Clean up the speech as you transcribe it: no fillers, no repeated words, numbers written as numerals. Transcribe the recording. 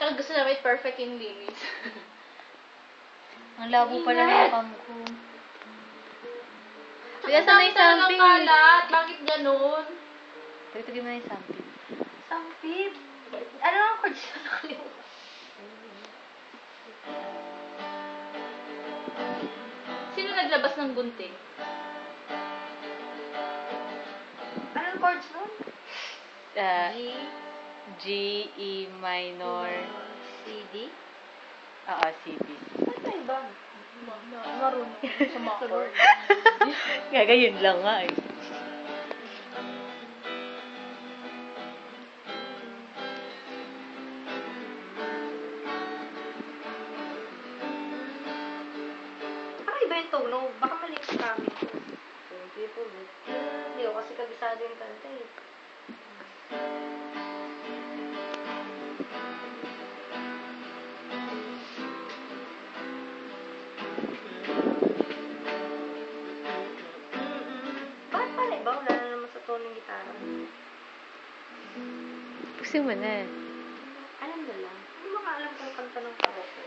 Tsaka gusto namin perfect yung linis. Ang labo pala ng cam ko. Kaya Ang sana dami yung talagang samping. kalat. Bakit ganun? Tagtagin mo na yung samping. Sampid. Ano ang chords na nakalimutan? Sino naglabas ng gunting? Anong chords nun? G, E minor. CD? Oo, CD. Ano iba? Marunong sa mga chords. Gagayun lang nga eh. Baka iba yung tunog. Baka mali sa kami ko. Hindi ko kasi kabisado yung kanta eh. Bakit pala iba? Wala na naman sa tono ng gitara. Pusin mo na. Alam mo lang. Hindi mo ka alam kung kanta ng karaoke.